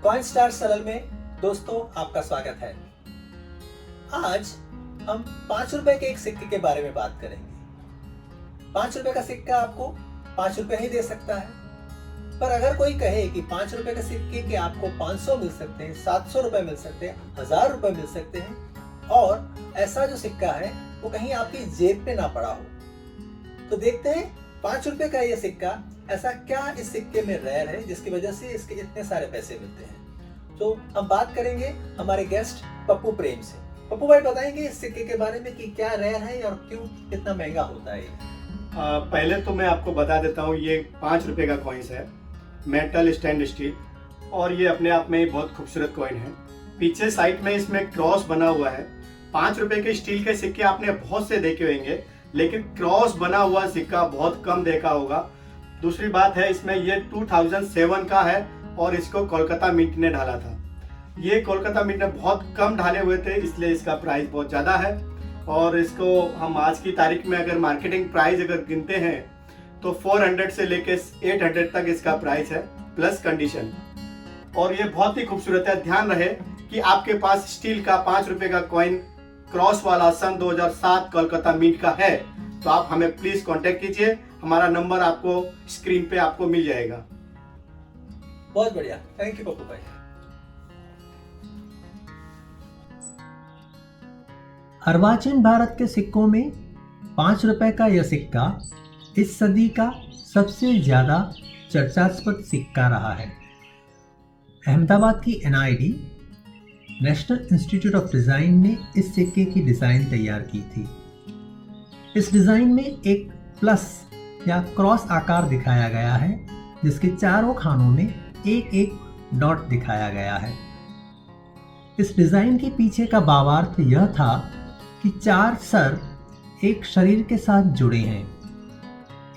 Coin star channel में दोस्तों आपका स्वागत है। आज हम 5 रुपए के एक सिक्के के बारे में बात करेंगे। 5 रुपए का सिक्का आपको 5 रुपए ही दे सकता है, पर अगर कोई कहे कि 5 रुपए के सिक्के के आपको 500 मिल सकते हैं, 700 रुपए मिल सकते हैं, 1000 रुपए मिल सकते हैं और ऐसा जो सिक्का है वो कहीं आपकी जेब पे ना पड़ा हो, तो देखते हैं 5 रुपए का ये सिक्का ऐसा क्या इस सिक्के में रेयर है जिसकी वजह से इसके इतने सारे पैसे मिलते हैं। तो हम बात करेंगे हमारे गेस्ट पप्पू प्रेम से। पप्पू भाई बताएंगे इस सिक्के के बारे में कि क्या रेयर है और क्यों इतना महंगा होता है। पहले तो मैं आपको बता देता हूँ, ये 5 रुपए का कॉइन्स है, मेटल स्टैंड स्टील, और ये अपने आप में बहुत खूबसूरत कॉइन है। पीछे साइड में इसमें क्रॉस बना हुआ है। 5 रुपए के स्टील के सिक्के आपने बहुत से देखे होंगे, लेकिन क्रॉस बना हुआ सिक्का बहुत कम देखा होगा। दूसरी बात है, इसमें ये 2007 का है और इसको कोलकाता मिंट ने ढाला था। ये कोलकाता मिंट ने बहुत कम ढाले हुए थे, इसलिए इसका प्राइस बहुत ज़्यादा है। और इसको हम आज की तारीख में अगर मार्केटिंग प्राइस अगर गिनते हैं तो 400 से लेके 800 तक इसका प्राइस है, प्लस कंडीशन। और ये बहुत ही खूबसूरत है। ध्यान रहे कि आपके पास स्टील का 5 रुपए का कॉइन क्रॉस वाला सन 2007 कोलकाता मिंट का है तो आप हमें प्लीज कांटेक्ट कीजिए। हमारा नंबर आपको स्क्रीन पे आपको मिल जाएगा। बहुत बढ़िया, थैंक यू पप्पू भाई। अर्वाचीन भारत के सिक्कों में 5 रुपए का यह सिक्का इस सदी का सबसे ज्यादा चर्चास्पद सिक्का रहा है। अहमदाबाद की NID national institute of design ने इस सिक्के की डिजाइन तैयार की थी। इस डिजाइन में एक प्लस या क्रॉस आकार दिखाया गया है, जिसके चारों खानों में एक एक डॉट दिखाया गया है। इस डिजाइन के पीछे का भावार्थ यह था कि 4 सर एक शरीर के साथ जुड़े हैं।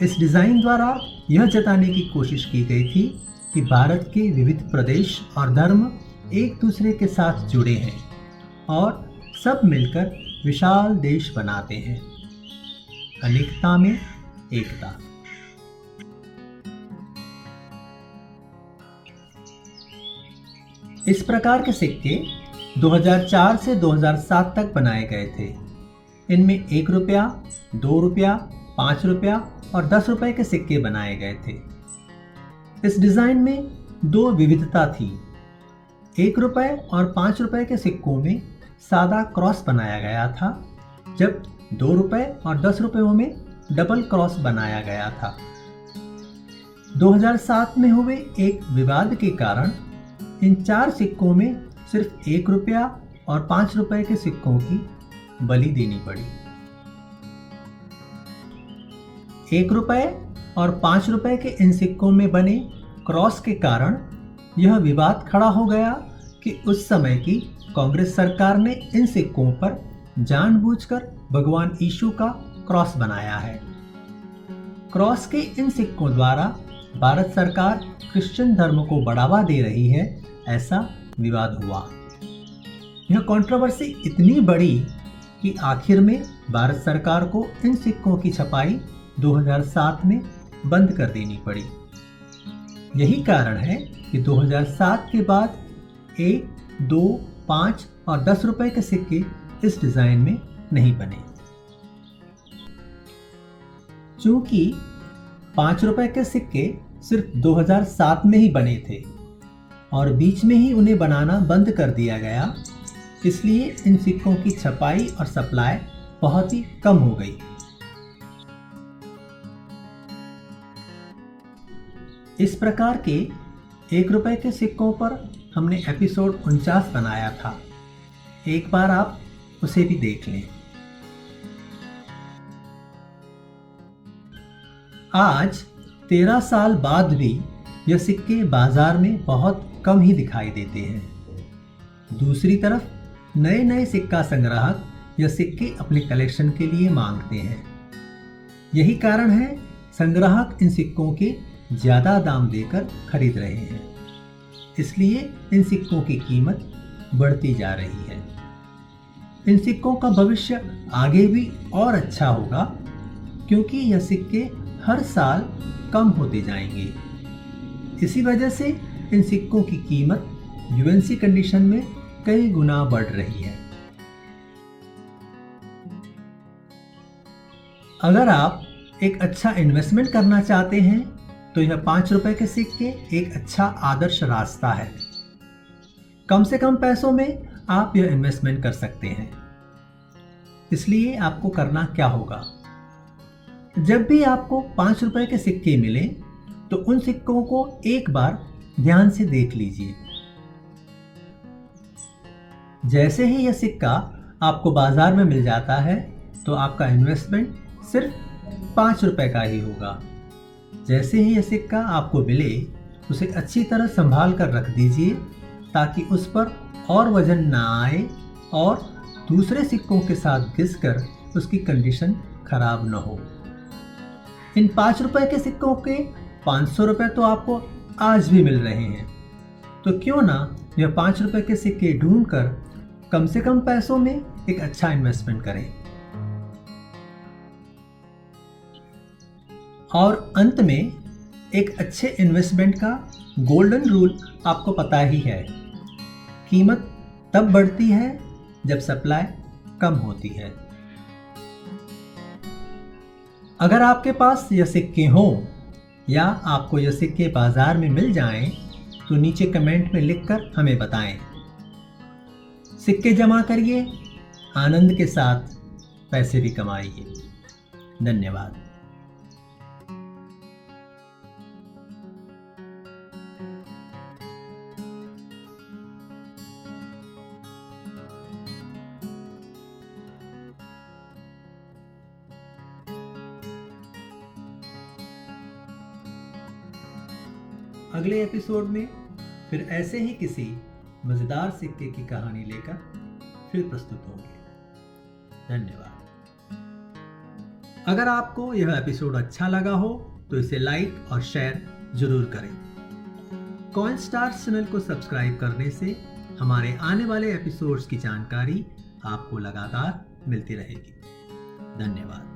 इस डिजाइन द्वारा यह जताने की कोशिश की गई थी कि भारत के विविध प्रदेश और धर्म एक दूसरे के साथ जुड़े हैं और सब मिलकर विशाल देश बनाते हैं। अनेकता में एकता। इस प्रकार के सिक्के 2004 से 2007 तक बनाए गए थे। इनमें 1 रुपया, 2 रुपया, 5 रुपया और 10 रुपए के सिक्के बनाए गए थे। इस डिजाइन में 2 विविधता थी। 1 रुपए और 5 रुपए के सिक्कों में सादा क्रॉस बनाया गया था, जब 2 रुपए और 10 रुपयों में डबल क्रॉस बनाया गया था। 2007 में हुए एक विवाद के कारण इन 4 सिक्कों में सिर्फ 1 रुपया और 5 रुपए के सिक्कों की बलि देनी पड़ी। 1 रुपए और 5 रुपए के इन सिक्कों में बने क्रॉस के कारण यह विवाद खड़ा हो गया कि उस समय की कांग्रेस सरकार ने इन सिक्कों पर जानबूझकर भगवान यीशु का क्रॉस बनाया है। क्रॉस के इन सिक्कों द्वारा भारत सरकार क्रिश्चियन धर्म को बढ़ावा दे रही है, ऐसा विवाद हुआ। यह कंट्रोवर्सी इतनी बढ़ी कि आखिर में भारत सरकार को इन सिक्कों की छपाई 2007 में बंद कर देनी पड़ी। यही कारण है कि 2007 के बाद 1, 2, 5 और 10 रुपए के सिक्के इस डिजाइन में नहीं बने। चूंकि 5 रुपए के सिक्के सिर्फ 2007 में ही बने थे और बीच में ही उन्हें बनाना बंद कर दिया गया, इसलिए इन सिक्कों की छपाई और सप्लाई बहुत ही कम हो गई। इस प्रकार के 1 रुपए के सिक्कों पर हमने एपिसोड 49 बनाया था। एक बार आप उसे भी देख लें। आज 13 साल बाद भी यह सिक्के बाजार में बहुत कम ही दिखाई देते हैं। दूसरी तरफ नए नए सिक्का संग्राहक यह सिक्के अपने कलेक्शन के लिए मांगते हैं। यही कारण है संग्राहक इन सिक्कों के ज़्यादा दाम देकर खरीद रहे हैं, इसलिए इन सिक्कों की कीमत बढ़ती जा रही है। इन सिक्कों का भविष्य आगे भी और अच्छा होगा, क्योंकि यह सिक्के हर साल कम होते जाएंगे। इसी वजह से इन सिक्कों की कीमत यूएनसी कंडीशन में कई गुना बढ़ रही है। अगर आप एक अच्छा इन्वेस्टमेंट करना चाहते हैं तो यह 5 रुपए के सिक्के एक अच्छा आदर्श रास्ता है। कम से कम पैसों में आप यह इन्वेस्टमेंट कर सकते हैं। इसलिए आपको करना क्या होगा, जब भी आपको 5 रुपए के सिक्के मिले तो उन सिक्कों को एक बार ध्यान से देख लीजिए। जैसे ही यह सिक्का आपको बाजार में मिल जाता है तो आपका इन्वेस्टमेंट सिर्फ 5 रुपए का ही होगा। जैसे ही यह सिक्का आपको मिले उसे अच्छी तरह संभाल कर रख दीजिए ताकि उस पर और वजन ना आए और दूसरे सिक्कों के साथ घिसकर उसकी कंडीशन खराब न हो। इन 5 रुपए के सिक्कों के 500 रुपए तो आपको आज भी मिल रहे हैं, तो क्यों ना यह 5 रुपए के सिक्के ढूंढकर कम से कम पैसों में एक अच्छा इन्वेस्टमेंट करें। और अंत में एक अच्छे इन्वेस्टमेंट का गोल्डन रूल आपको पता ही है, कीमत तब बढ़ती है जब सप्लाई कम होती है। अगर आपके पास यह सिक्के हों या आपको यह सिक्के बाजार में मिल जाएं तो नीचे कमेंट में लिखकर हमें बताएं। सिक्के जमा करिए, आनंद के साथ पैसे भी कमाइए। धन्यवाद। अगले एपिसोड में फिर ऐसे ही किसी मजेदार सिक्के की कहानी लेकर फिर प्रस्तुत होंगे। धन्यवाद। अगर आपको यह एपिसोड अच्छा लगा हो तो इसे लाइक और शेयर जरूर करें। कॉइन स्टार्स चैनल को सब्सक्राइब करने से हमारे आने वाले एपिसोड्स की जानकारी आपको लगातार मिलती रहेगी। धन्यवाद।